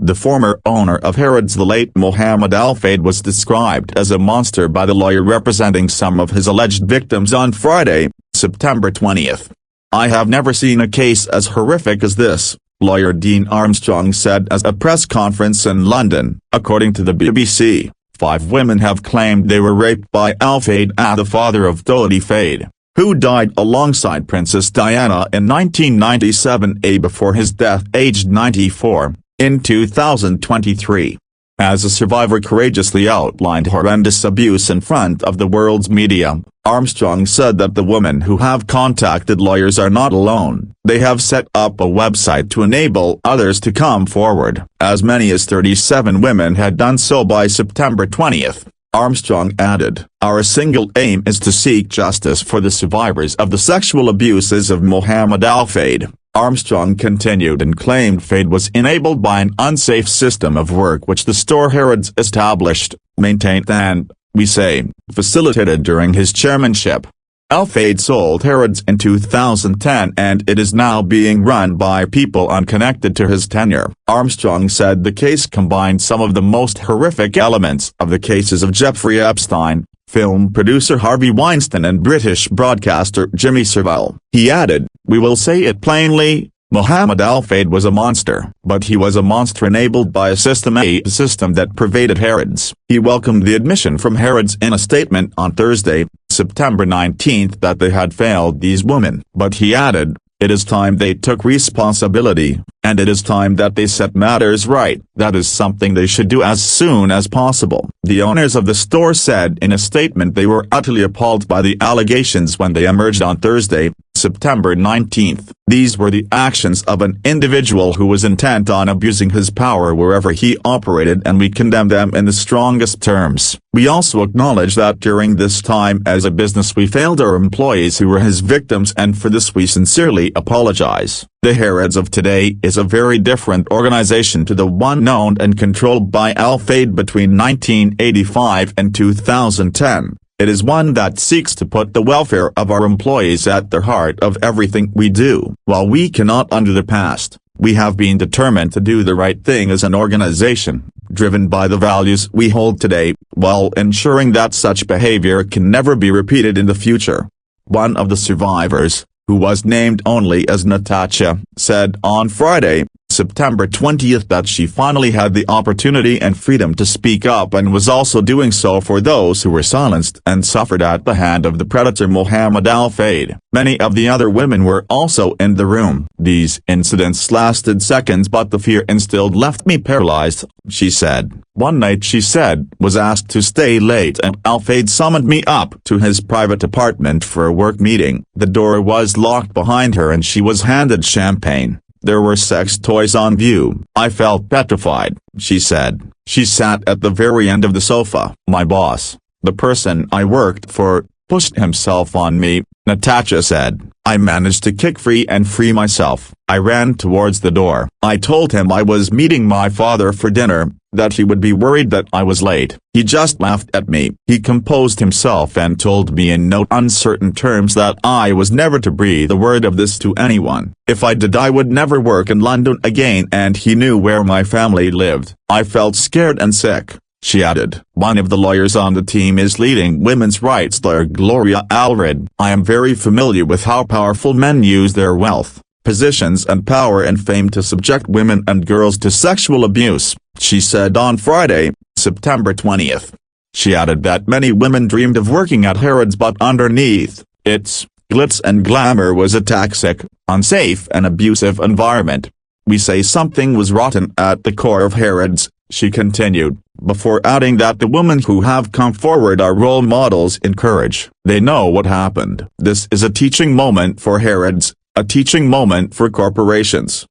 The former owner of Harrods, the late Mohamed Al-Fayed, was described as a monster by the lawyer representing some of his alleged victims on Friday, September 20. "I have never seen a case as horrific as this," lawyer Dean Armstrong said at a press conference in London. According to the BBC, 5 women have claimed they were raped by Al-Fayed, the father of Mohamed Al-Fayed, who died alongside Princess Diana in 1997, before his death aged 94, in 2023. As a survivor courageously outlined horrendous abuse in front of the world's media, Armstrong said that the women who have contacted lawyers are not alone. They have set up a website to enable others to come forward. As many as 37 women had done so by September 20. Armstrong added, "Our single aim is to seek justice for the survivors of the sexual abuses of Mohamed Al-Fayed." Armstrong continued and claimed Fayed was enabled by an unsafe system of work which the store Harrods established, maintained and, we say, facilitated during his chairmanship. Al-Fayed sold Harrods in 2010 and it is now being run by people unconnected to his tenure. Armstrong said the case combined some of the most horrific elements of the cases of Jeffrey Epstein, film producer Harvey Weinstein and British broadcaster Jimmy Savile. He added, "We will say it plainly, Mohamed Al-Fayed was a monster, but he was a monster enabled by a system that pervaded Harrods." He welcomed the admission from Harrods in a statement on Thursday, September 19, that they had failed these women. But he added, "It is time they took responsibility, and it is time that they set matters right. That is something they should do as soon as possible." The owners of the store said in a statement they were utterly appalled by the allegations when they emerged on Thursday, September 19. "These were the actions of an individual who was intent on abusing his power wherever he operated, and we condemn them in the strongest terms. We also acknowledge that during this time as a business we failed our employees who were his victims, and for this we sincerely apologize." The Harrods of today is a very different organization to the one owned and controlled by Al-Fayed between 1985 and 2010. It is one that seeks to put the welfare of our employees at the heart of everything we do. While we cannot undo the past, we have been determined to do the right thing as an organization, driven by the values we hold today, while ensuring that such behavior can never be repeated in the future. One of the survivors, who was named only as Natasha, said on Friday, September 20, that she finally had the opportunity and freedom to speak up and was also doing so for those who were silenced and suffered at the hand of the predator Mohamed Al-Fayed. Many of the other women were also in the room. "These incidents lasted seconds, but the fear instilled left me paralyzed," she said. "One night," she said, "was asked to stay late and Al-Fayed summoned me up to his private apartment for a work meeting. The door was locked behind her and she was handed champagne. There were sex toys on view. I felt petrified," she said. She sat at the very end of the sofa. "My boss, the person I worked for, pushed himself on me," Natasha said. "I managed to kick free and free myself. I ran towards the door. I told him I was meeting my father for dinner, that he would be worried that I was late. He just laughed at me. He composed himself and told me in no uncertain terms that I was never to breathe a word of this to anyone. If I did I would never work in London again, and he knew where my family lived. I felt scared and sick," she added. One of the lawyers on the team is leading women's rights lawyer Gloria Allred. "I am very familiar with how powerful men use their wealth, positions and power and fame to subject women and girls to sexual abuse," she said on Friday, September 20. She added that many women dreamed of working at Harrods, but underneath its glitz and glamour was a toxic, unsafe and abusive environment. "We say something was rotten at the core of Harrods," she continued, before adding that the women who have come forward are role models in courage. "They know what happened. This is a teaching moment for Harrods, a teaching moment for corporations.